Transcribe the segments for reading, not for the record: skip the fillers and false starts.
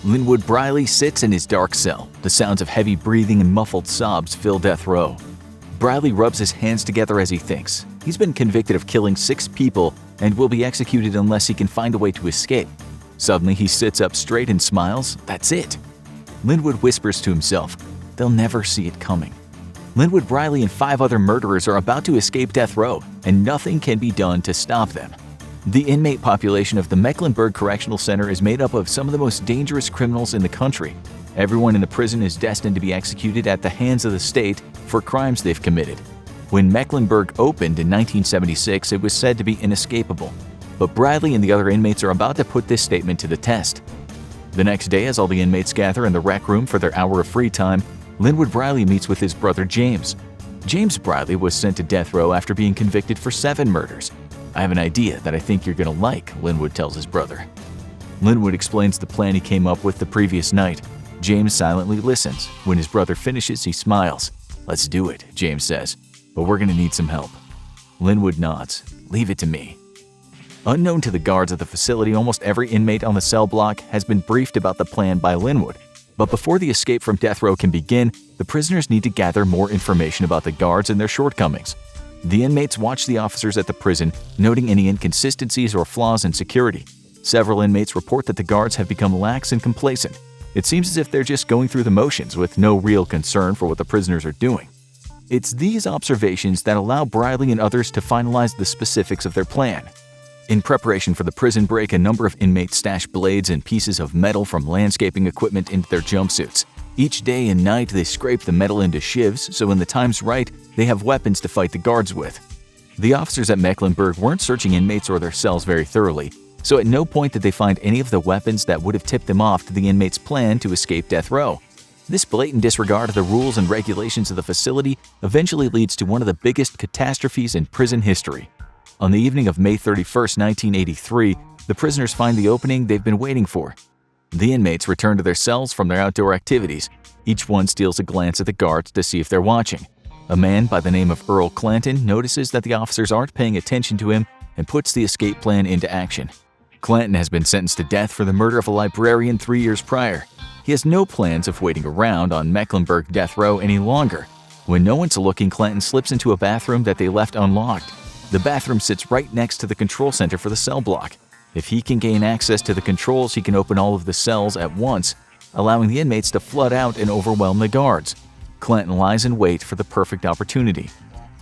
Linwood Briley sits in his dark cell. The sounds of heavy breathing and muffled sobs fill death row. Briley rubs his hands together as he thinks. He's been convicted of killing 6 people and will be executed unless he can find a way to escape. Suddenly, he sits up straight and smiles. That's it. Linwood whispers to himself, they'll never see it coming. Linwood Briley and 5 other murderers are about to escape death row, and nothing can be done to stop them. The inmate population of the Mecklenburg Correctional Center is made up of some of the most dangerous criminals in the country. Everyone in the prison is destined to be executed at the hands of the state for crimes they've committed. When Mecklenburg opened in 1976, it was said to be inescapable. But Bradley and the other inmates are about to put this statement to the test. The next day, as all the inmates gather in the rec room for their hour of free time, Linwood Briley meets with his brother James. James Briley was sent to death row after being convicted for 7 murders. I have an idea that I think you're going to like, Linwood tells his brother. Linwood explains the plan he came up with the previous night. James silently listens. When his brother finishes, he smiles. Let's do it, James says, but we're going to need some help. Linwood nods. Leave it to me. Unknown to the guards at the facility, almost every inmate on the cell block has been briefed about the plan by Linwood. But before the escape from death row can begin, the prisoners need to gather more information about the guards and their shortcomings. The inmates watch the officers at the prison, noting any inconsistencies or flaws in security. Several inmates report that the guards have become lax and complacent. It seems as if they're just going through the motions with no real concern for what the prisoners are doing. It's these observations that allow Briley and others to finalize the specifics of their plan. In preparation for the prison break, a number of inmates stash blades and pieces of metal from landscaping equipment into their jumpsuits. Each day and night, they scrape the metal into shivs, so when the time's right, they have weapons to fight the guards with. The officers at Mecklenburg weren't searching inmates or their cells very thoroughly, so at no point did they find any of the weapons that would have tipped them off to the inmates' plan to escape death row. This blatant disregard of the rules and regulations of the facility eventually leads to one of the biggest catastrophes in prison history. On the evening of May 31, 1983, the prisoners find the opening they've been waiting for. The inmates return to their cells from their outdoor activities. Each one steals a glance at the guards to see if they're watching. A man by the name of Earl Clanton notices that the officers aren't paying attention to him and puts the escape plan into action. Clanton has been sentenced to death for the murder of a librarian 3 years prior. He has no plans of waiting around on Mecklenburg death row any longer. When no one's looking, Clanton slips into a bathroom that they left unlocked. The bathroom sits right next to the control center for the cell block. If he can gain access to the controls, he can open all of the cells at once, allowing the inmates to flood out and overwhelm the guards. Clanton lies in wait for the perfect opportunity.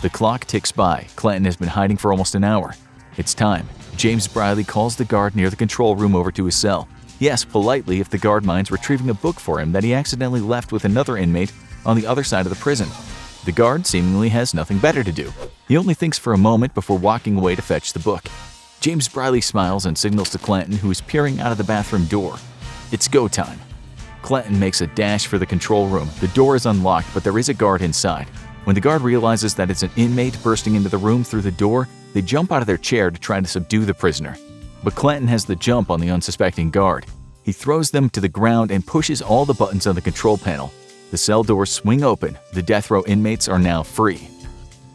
The clock ticks by. Clanton has been hiding for almost an hour. It's time. James Briley calls the guard near the control room over to his cell. He asks politely if the guard minds retrieving a book for him that he accidentally left with another inmate on the other side of the prison. The guard seemingly has nothing better to do. He only thinks for a moment before walking away to fetch the book. James Briley smiles and signals to Clanton, who is peering out of the bathroom door. It's go time. Clanton makes a dash for the control room. The door is unlocked, but there is a guard inside. When the guard realizes that it's an inmate bursting into the room through the door, they jump out of their chair to try to subdue the prisoner. But Clanton has the jump on the unsuspecting guard. He throws them to the ground and pushes all the buttons on the control panel. The cell doors swing open. The death row inmates are now free.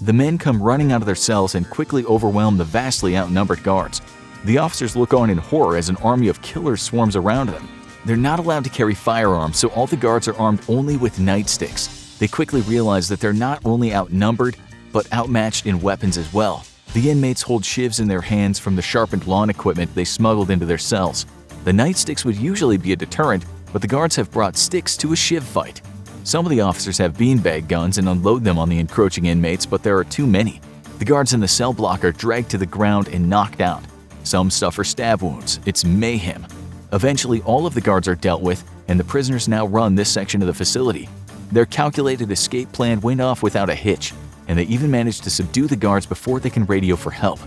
The men come running out of their cells and quickly overwhelm the vastly outnumbered guards. The officers look on in horror as an army of killers swarms around them. They're not allowed to carry firearms, so all the guards are armed only with nightsticks. They quickly realize that they're not only outnumbered, but outmatched in weapons as well. The inmates hold shivs in their hands from the sharpened lawn equipment they smuggled into their cells. The nightsticks would usually be a deterrent, but the guards have brought sticks to a shiv fight. Some of the officers have beanbag guns and unload them on the encroaching inmates, but there are too many. The guards in the cell block are dragged to the ground and knocked out. Some suffer stab wounds. It's mayhem. Eventually, all of the guards are dealt with, and the prisoners now run this section of the facility. Their calculated escape plan went off without a hitch, and they even managed to subdue the guards before they can radio for help.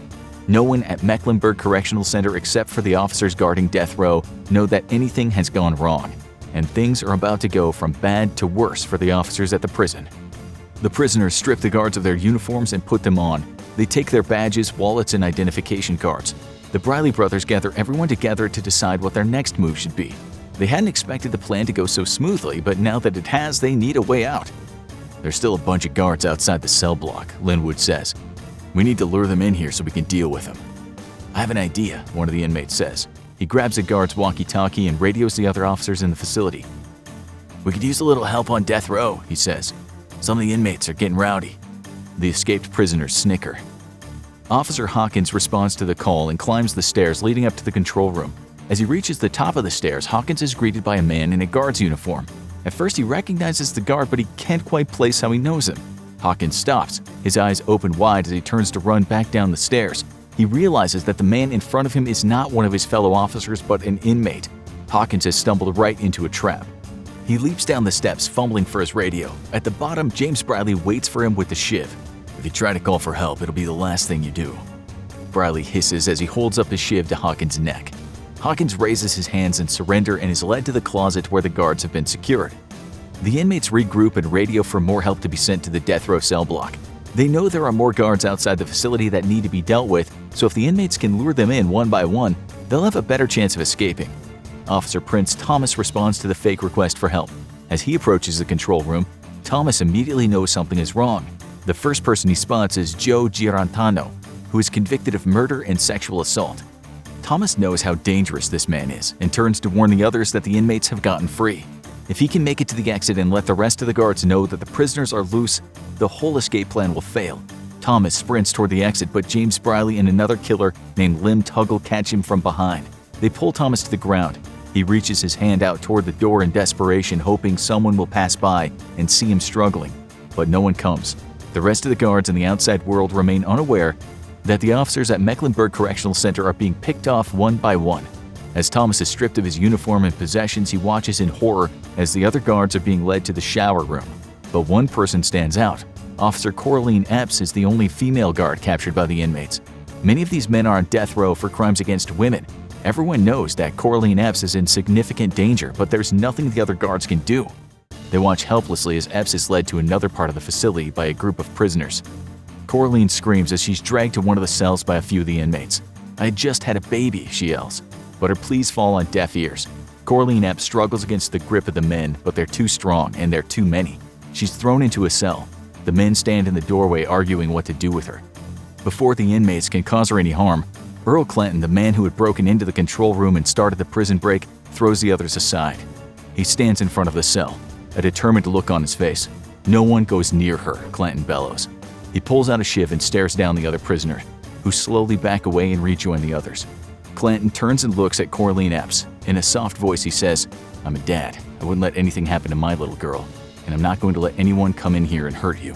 No one at Mecklenburg Correctional Center except for the officers guarding death row know that anything has gone wrong, and things are about to go from bad to worse for the officers at the prison. The prisoners strip the guards of their uniforms and put them on. They take their badges, wallets, and identification cards. The Briley brothers gather everyone together to decide what their next move should be. They hadn't expected the plan to go so smoothly, but now that it has, they need a way out. There's still a bunch of guards outside the cell block, Linwood says. We need to lure them in here so we can deal with them. I have an idea, one of the inmates says. He grabs a guard's walkie-talkie and radios the other officers in the facility. "We could use a little help on death row," he says. "Some of the inmates are getting rowdy." The escaped prisoners snicker. Officer Hawkins responds to the call and climbs the stairs leading up to the control room. As he reaches the top of the stairs, Hawkins is greeted by a man in a guard's uniform. At first he recognizes the guard, but he can't quite place how he knows him. Hawkins stops, his eyes open wide as he turns to run back down the stairs. He realizes that the man in front of him is not one of his fellow officers, but an inmate. Hawkins has stumbled right into a trap. He leaps down the steps, fumbling for his radio. At the bottom, James Bradley waits for him with the shiv. "If you try to call for help, it'll be the last thing you do." Bradley hisses as he holds up his shiv to Hawkins' neck. Hawkins raises his hands in surrender and is led to the closet where the guards have been secured. The inmates regroup and radio for more help to be sent to the death row cell block. They know there are more guards outside the facility that need to be dealt with, so if the inmates can lure them in one by one, they'll have a better chance of escaping. Officer Prince Thomas responds to the fake request for help. As he approaches the control room, Thomas immediately knows something is wrong. The first person he spots is Joe Girantano, who is convicted of murder and sexual assault. Thomas knows how dangerous this man is and turns to warn the others that the inmates have gotten free. If he can make it to the exit and let the rest of the guards know that the prisoners are loose, the whole escape plan will fail. Thomas sprints toward the exit, but James Bradley and another killer named Lim Tuggle catch him from behind. They pull Thomas to the ground. He reaches his hand out toward the door in desperation, hoping someone will pass by and see him struggling. But no one comes. The rest of the guards in the outside world remain unaware that the officers at Mecklenburg Correctional Center are being picked off one by one. As Thomas is stripped of his uniform and possessions, he watches in horror as the other guards are being led to the shower room. But one person stands out. Officer Coraline Epps is the only female guard captured by the inmates. Many of these men are on death row for crimes against women. Everyone knows that Coraline Epps is in significant danger, but there's nothing the other guards can do. They watch helplessly as Epps is led to another part of the facility by a group of prisoners. Coraline screams as she's dragged to one of the cells by a few of the inmates. "I just had a baby," she yells. But her pleas fall on deaf ears. Coraline Epps struggles against the grip of the men, but they're too strong and they're too many. She's thrown into a cell. The men stand in the doorway arguing what to do with her. Before the inmates can cause her any harm, Earl Clinton, the man who had broken into the control room and started the prison break, throws the others aside. He stands in front of the cell, a determined look on his face. "No one goes near her," Clinton bellows. He pulls out a shiv and stares down the other prisoner, who slowly back away and rejoin the others. Clinton turns and looks at Coraline Epps. In a soft voice he says, "I'm a dad. I wouldn't let anything happen to my little girl, and I'm not going to let anyone come in here and hurt you."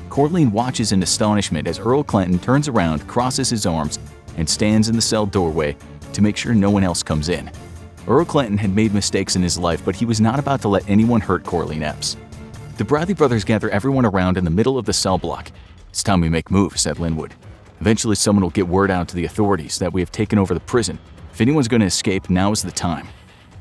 Coraline watches in astonishment as Earl Clinton turns around, crosses his arms, and stands in the cell doorway to make sure no one else comes in. Earl Clinton had made mistakes in his life, but he was not about to let anyone hurt Coraline Epps. The Bradley brothers gather everyone around in the middle of the cell block. "It's time we make moves," said Linwood. "Eventually someone will get word out to the authorities that we have taken over the prison. If anyone's going to escape, now is the time."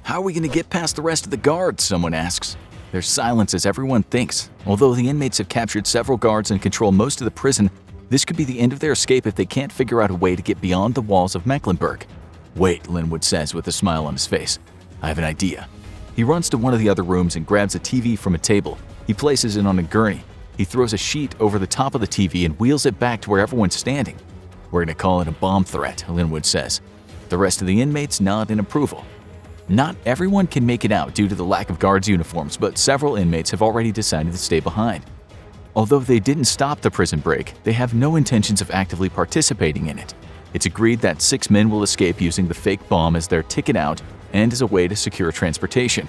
"How are we going to get past the rest of the guards?" someone asks. There's silence as everyone thinks. Although the inmates have captured several guards and control most of the prison, this could be the end of their escape if they can't figure out a way to get beyond the walls of Mecklenburg. "Wait," Linwood says with a smile on his face. "I have an idea." He runs to one of the other rooms and grabs a TV from a table. He places it on a gurney. He throws a sheet over the top of the TV and wheels it back to where everyone's standing. "We're going to call it a bomb threat," Linwood says. The rest of the inmates nod in approval. Not everyone can make it out due to the lack of guards' uniforms, but several inmates have already decided to stay behind. Although they didn't stop the prison break, they have no intentions of actively participating in it. It's agreed that 6 men will escape using the fake bomb as their ticket out and as a way to secure transportation.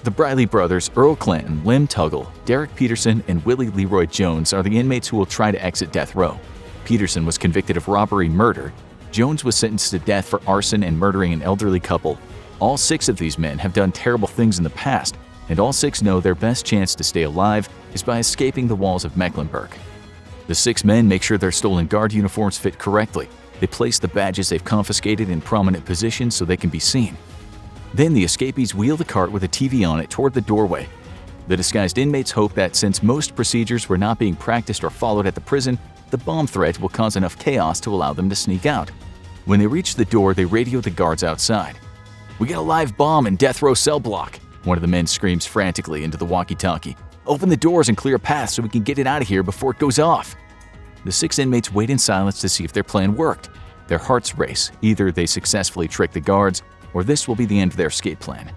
The Bradley brothers, Earl Clinton, Lim Tuggle, Derek Peterson, and Willie Leroy Jones are the inmates who will try to exit death row. Peterson was convicted of robbery-murder. Jones was sentenced to death for arson and murdering an elderly couple. All 6 of these men have done terrible things in the past, and all 6 know their best chance to stay alive is by escaping the walls of Mecklenburg. The 6 men make sure their stolen guard uniforms fit correctly. They place the badges they've confiscated in prominent positions so they can be seen. Then the escapees wheel the cart with a TV on it toward the doorway. The disguised inmates hope that since most procedures were not being practiced or followed at the prison, the bomb threat will cause enough chaos to allow them to sneak out. When they reach the door, they radio the guards outside. "We got a live bomb in death row cell block," one of the men screams frantically into the walkie-talkie. "Open the doors and clear a path so we can get it out of here before it goes off." The 6 inmates wait in silence to see if their plan worked. Their hearts race. Either they successfully trick the guards, or this will be the end of their escape plan.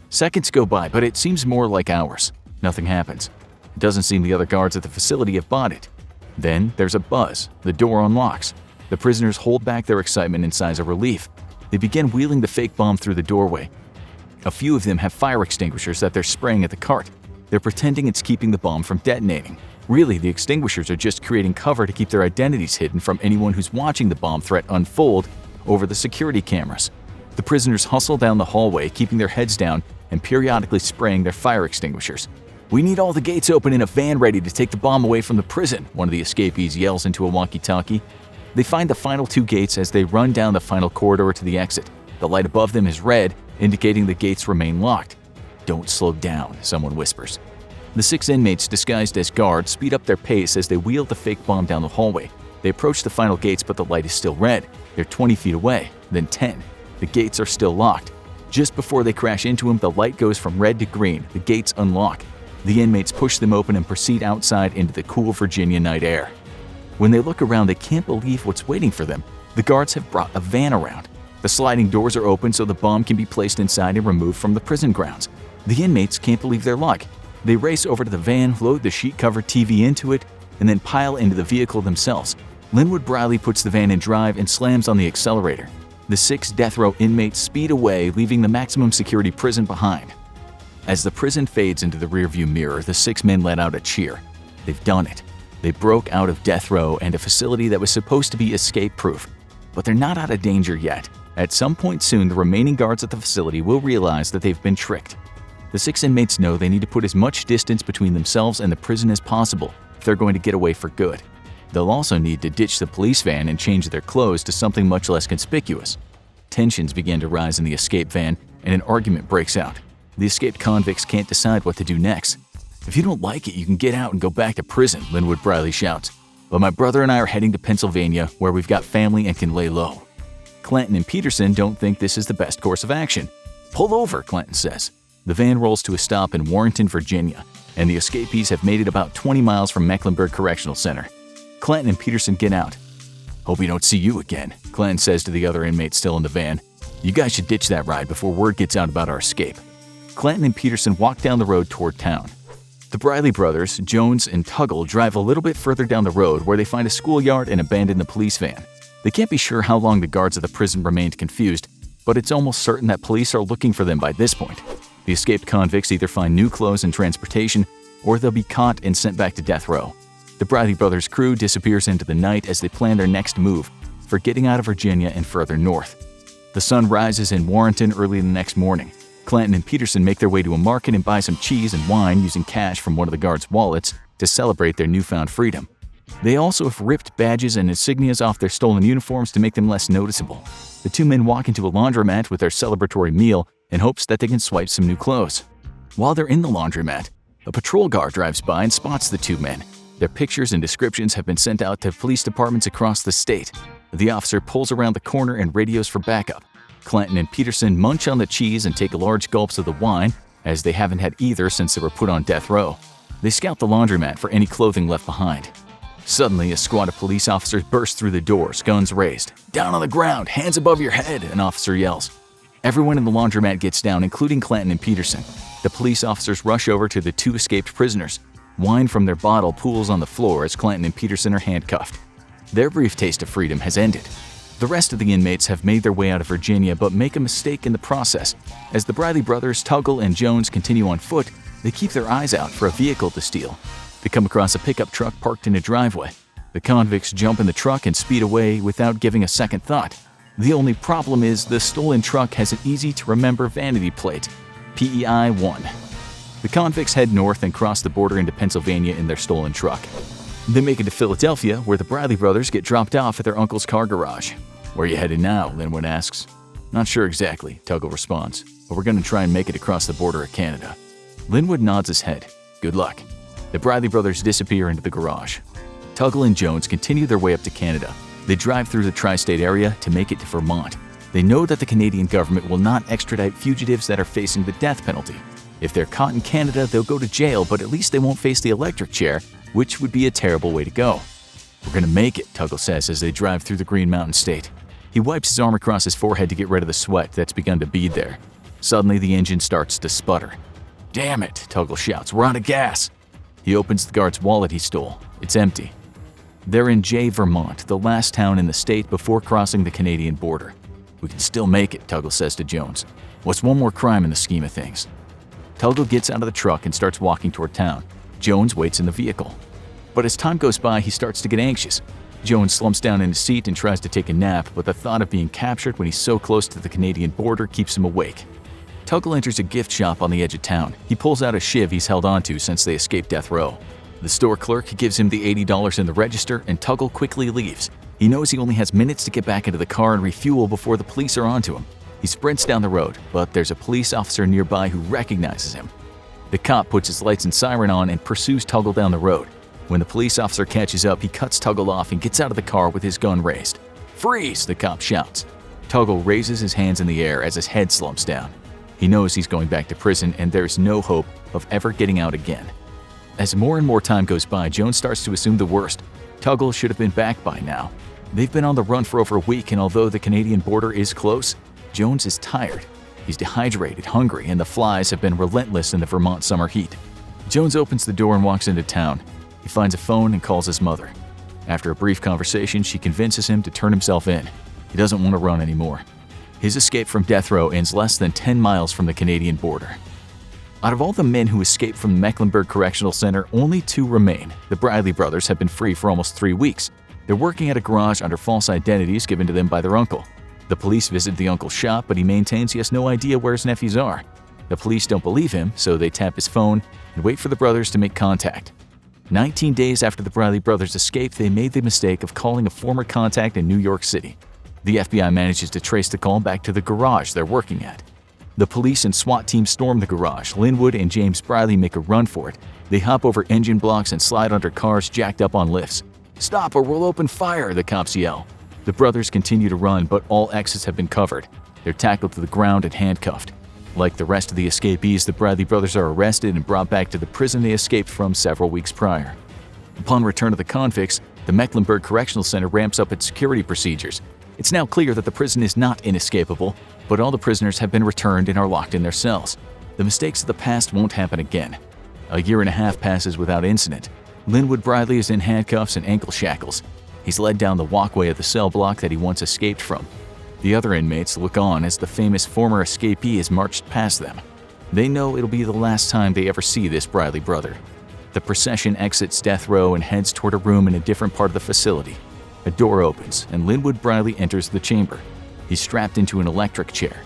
Seconds go by, but it seems more like hours. Nothing happens. It doesn't seem the other guards at the facility have bought it. Then there's a buzz. The door unlocks. The prisoners hold back their excitement in sighs of relief. They begin wheeling the fake bomb through the doorway. A few of them have fire extinguishers that they're spraying at the cart. They're pretending it's keeping the bomb from detonating. Really, the extinguishers are just creating cover to keep their identities hidden from anyone who's watching the bomb threat unfold over the security cameras. The prisoners hustle down the hallway, keeping their heads down and periodically spraying their fire extinguishers. "We need all the gates open and a van ready to take the bomb away from the prison," one of the escapees yells into a walkie-talkie. They find the final 2 gates as they run down the final corridor to the exit. The light above them is red, indicating the gates remain locked. "Don't slow down," someone whispers. The 6 inmates disguised as guards speed up their pace as they wheel the fake bomb down the hallway. They approach the final gates, but the light is still red. They're 20 feet away, then 10. The gates are still locked. Just before they crash into them, the light goes from red to green. The gates unlock. The inmates push them open and proceed outside into the cool Virginia night air. When they look around, they can't believe what's waiting for them. The guards have brought a van around. The sliding doors are open so the bomb can be placed inside and removed from the prison grounds. The inmates can't believe their luck. They race over to the van, load the sheet-covered TV into it, and then pile into the vehicle themselves. Linwood Briley puts the van in drive and slams on the accelerator. The 6 death row inmates speed away, leaving the maximum security prison behind. As the prison fades into the rearview mirror, the 6 men let out a cheer. They've done it. They broke out of death row and a facility that was supposed to be escape-proof. But they're not out of danger yet. At some point soon, the remaining guards at the facility will realize that they've been tricked. The 6 inmates know they need to put as much distance between themselves and the prison as possible if they're going to get away for good. They'll also need to ditch the police van and change their clothes to something much less conspicuous. Tensions begin to rise in the escape van, and an argument breaks out. The escaped convicts can't decide what to do next. "If you don't like it, you can get out and go back to prison," Linwood Briley shouts. "But my brother and I are heading to Pennsylvania, where we've got family and can lay low." Clanton and Peterson don't think this is the best course of action. "Pull over," Clanton says. The van rolls to a stop in Warrenton, Virginia, and the escapees have made it about 20 miles from Mecklenburg Correctional Center. Clanton and Peterson get out. "Hope we don't see you again," Clanton says to the other inmates still in the van. "You guys should ditch that ride before word gets out about our escape." Clanton and Peterson walk down the road toward town. The Briley brothers, Jones and Tuggle, drive a little bit further down the road where they find a schoolyard and abandon the police van. They can't be sure how long the guards at the prison remained confused, but it's almost certain that police are looking for them by this point. The escaped convicts either find new clothes and transportation, or they'll be caught and sent back to death row. The Briley brothers' crew disappears into the night as they plan their next move for getting out of Virginia and further north. The sun rises in Warrenton early the next morning. Clanton and Peterson make their way to a market and buy some cheese and wine using cash from one of the guards' wallets to celebrate their newfound freedom. They also have ripped badges and insignias off their stolen uniforms to make them less noticeable. The 2 men walk into a laundromat with their celebratory meal in hopes that they can swipe some new clothes. While they're in the laundromat, a patrol car drives by and spots the 2 men. Their pictures and descriptions have been sent out to police departments across the state. The officer pulls around the corner and radios for backup. Clanton and Peterson munch on the cheese and take large gulps of the wine, as they haven't had either since they were put on death row. They scout the laundromat for any clothing left behind. Suddenly, a squad of police officers burst through the doors, guns raised. "Down on the ground, hands above your head," an officer yells. Everyone in the laundromat gets down, including Clanton and Peterson. The police officers rush over to the 2 escaped prisoners. Wine from their bottle pools on the floor as Clanton and Peterson are handcuffed. Their brief taste of freedom has ended. The rest of the inmates have made their way out of Virginia but make a mistake in the process. As the Briley brothers, Tuggle and Jones continue on foot, they keep their eyes out for a vehicle to steal. They come across a pickup truck parked in a driveway. The convicts jump in the truck and speed away without giving a second thought. The only problem is the stolen truck has an easy-to-remember vanity plate, PEI 1. The convicts head north and cross the border into Pennsylvania in their stolen truck. They make it to Philadelphia, where the Briley brothers get dropped off at their uncle's car garage. "Where are you headed now?" Linwood asks. "Not sure exactly," Tuggle responds, "but we're going to try and make it across the border of Canada." Linwood nods his head. "Good luck." The Briley brothers disappear into the garage. Tuggle and Jones continue their way up to Canada. They drive through the tri-state area to make it to Vermont. They know that the Canadian government will not extradite fugitives that are facing the death penalty. If they're caught in Canada, they'll go to jail, but at least they won't face the electric chair, which would be a terrible way to go. "We're going to make it," Tuggle says as they drive through the Green Mountain State. He wipes his arm across his forehead to get rid of the sweat that's begun to bead there. Suddenly, the engine starts to sputter. "Damn it," Tuggle shouts, "we're out of gas." He opens the guard's wallet he stole. It's empty. They're in Jay, Vermont, the last town in the state before crossing the Canadian border. "We can still make it," Tuggle says to Jones. "What's one more crime in the scheme of things?" Tuggle gets out of the truck and starts walking toward town. Jones waits in the vehicle. But as time goes by, he starts to get anxious. Jones slumps down in his seat and tries to take a nap, but the thought of being captured when he's so close to the Canadian border keeps him awake. Tuggle enters a gift shop on the edge of town. He pulls out a shiv he's held onto since they escaped death row. The store clerk gives him the $80 in the register, and Tuggle quickly leaves. He knows he only has minutes to get back into the car and refuel before the police are onto him. He sprints down the road, but there's a police officer nearby who recognizes him. The cop puts his lights and siren on and pursues Tuggle down the road. When the police officer catches up, he cuts Tuggle off and gets out of the car with his gun raised. "Freeze!" the cop shouts. Tuggle raises his hands in the air as his head slumps down. He knows he's going back to prison and there's no hope of ever getting out again. As more and more time goes by, Jones starts to assume the worst. Tuggle should have been back by now. They've been on the run for over a week, and although the Canadian border is close, Jones is tired. He's dehydrated, hungry, and the flies have been relentless in the Vermont summer heat. Jones opens the door and walks into town. He finds a phone and calls his mother. After a brief conversation, she convinces him to turn himself in. He doesn't want to run anymore. His escape from death row ends less than 10 miles from the Canadian border. Out of all the men who escaped from the Mecklenburg Correctional Center, only 2 remain. The Bradley brothers have been free for almost 3 weeks. They're working at a garage under false identities given to them by their uncle. The police visit the uncle's shop, but he maintains he has no idea where his nephews are. The police don't believe him, so they tap his phone and wait for the brothers to make contact. 19 days after the Bradley brothers escaped, they made the mistake of calling a former contact in New York City. The FBI manages to trace the call back to the garage they're working at. The police and SWAT team storm the garage. Linwood and James Bradley make a run for it. They hop over engine blocks and slide under cars jacked up on lifts. "Stop or we'll open fire," the cops yell. The brothers continue to run, but all exits have been covered. They're tackled to the ground and handcuffed. Like the rest of the escapees, the Bradley brothers are arrested and brought back to the prison they escaped from several weeks prior. Upon return of the convicts, the Mecklenburg Correctional Center ramps up its security procedures. It's now clear that the prison is not inescapable, but all the prisoners have been returned and are locked in their cells. The mistakes of the past won't happen again. A year and a half passes without incident. Linwood Bradley is in handcuffs and ankle shackles. He's led down the walkway of the cell block that he once escaped from. The other inmates look on as the famous former escapee is marched past them. They know it'll be the last time they ever see this Bradley brother. The procession exits death row and heads toward a room in a different part of the facility. A door opens, and Linwood Bradley enters the chamber. He's strapped into an electric chair.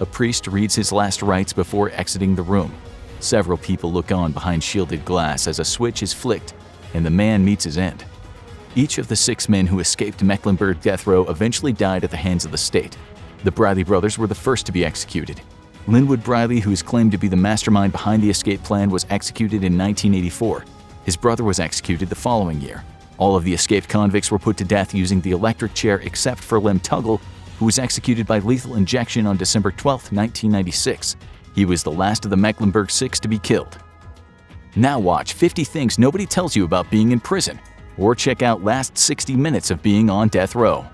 A priest reads his last rites before exiting the room. Several people look on behind shielded glass as a switch is flicked, and the man meets his end. Each of the 6 men who escaped Mecklenburg death row eventually died at the hands of the state. The Bradley brothers were the first to be executed. Linwood Bradley, who is claimed to be the mastermind behind the escape plan, was executed in 1984. His brother was executed the following year. All of the escaped convicts were put to death using the electric chair except for Lem Tuggle, who was executed by lethal injection on December 12, 1996. He was the last of the Mecklenburg 6 to be killed. Now watch 50 Things Nobody Tells You About Being in Prison, or check out Last 60 Minutes of Being on Death Row.